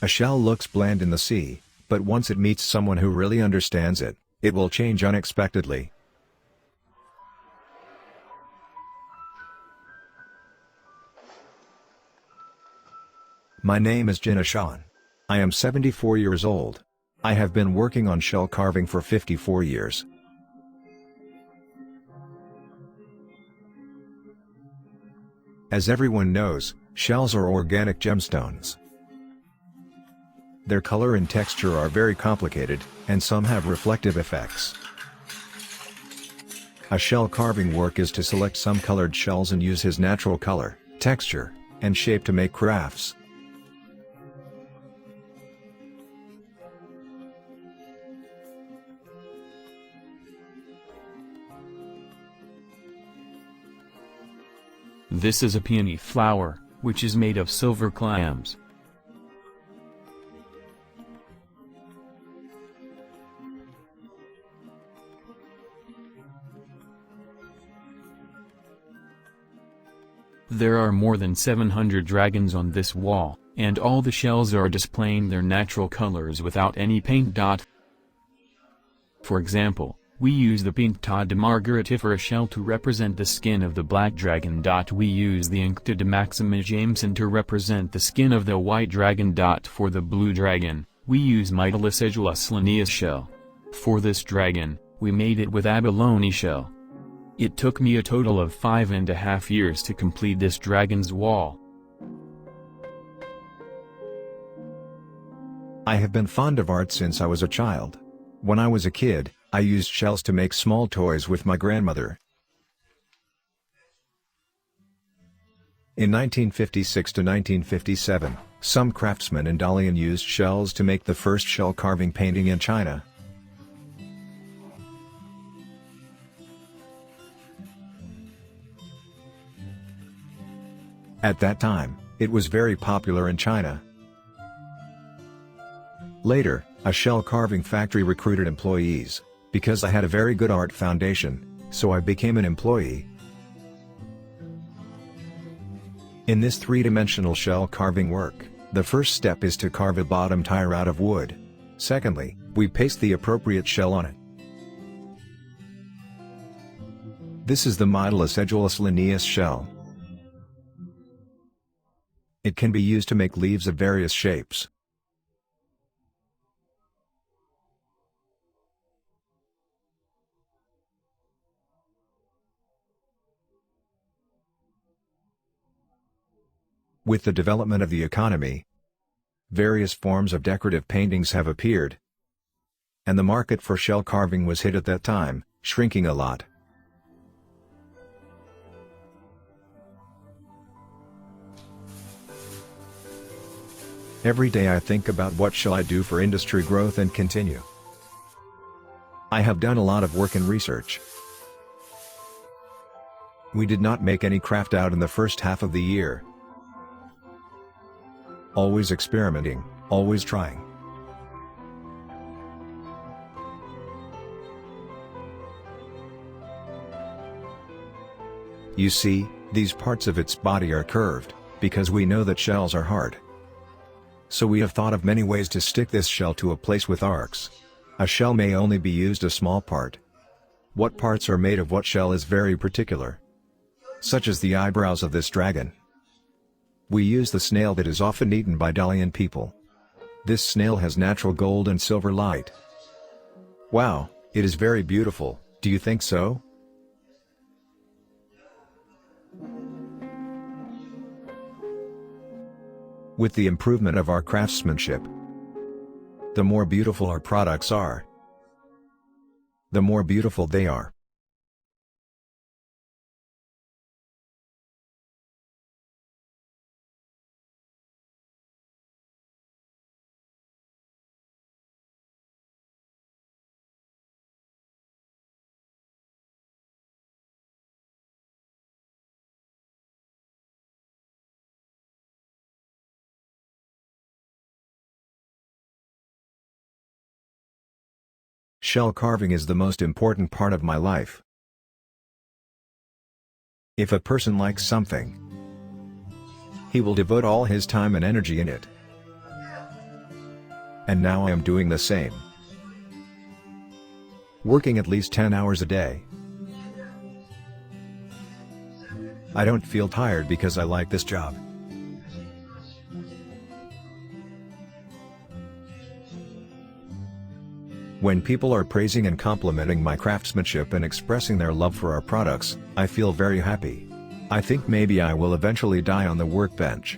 A shell looks bland in the sea, but once it meets someone who really understands it, it will change unexpectedly. My name is Jinnashan. I am 74 years old. I have been working on shell carving for 54 years. As everyone knows, shells are organic gemstones. Their color and texture are very complicated, and some have reflective effects. A shell carving work is to select some colored shells and use his natural color, texture, and shape to make crafts. This is a peony flower, which is made of silver clams. There are more than 700 dragons on this wall, and all the shells are displaying their natural colors without any paint. For example, we use the Pinta de Margaritifera shell to represent the skin of the black dragon. We use the Inkta de Maxima Jameson to represent the skin of the white dragon. For the blue dragon, we use Mytilus edulis Linnaeus shell. For this dragon, we made it with abalone shell. It took me a total of 5.5 years to complete this dragon's wall. I have been fond of art since I was a child. When I was a kid, I used shells to make small toys with my grandmother. In 1956 to 1957, some craftsmen in Dalian used shells to make the first shell carving painting in China. At that time, it was very popular in China. Later, a shell carving factory recruited employees, because I had a very good art foundation, so I became an employee. In this three-dimensional shell carving work, the first step is to carve a bottom tire out of wood. Secondly, we paste the appropriate shell on it. This is the Mytilus edulis Linnaeus shell. It can be used to make leaves of various shapes. With the development of the economy, various forms of decorative paintings have appeared, and the market for shell carving was hit at that time, shrinking a lot. Every day I think about what shall I do for industry growth and continue. I have done a lot of work and research. We did not make any craft out in the first half of the year. Always experimenting, always trying. You see, these parts of its body are curved, because we know that shells are hard. So we have thought of many ways to stick this shell to a place with arcs. A shell may only be used a small part. What parts are made of what shell is very particular. Such as the eyebrows of this dragon. We use the snail that is often eaten by Dalian people. This snail has natural gold and silver light. Wow, it is very beautiful, do you think so? With the improvement of our craftsmanship, the more beautiful our products are, the more beautiful they are. Shell carving is the most important part of my life. If a person likes something, he will devote all his time and energy in it. And now I am doing the same. Working at least 10 hours a day. I don't feel tired because I like this job. When people are praising and complimenting my craftsmanship and expressing their love for our products, I feel very happy. I think maybe I will eventually die on the workbench.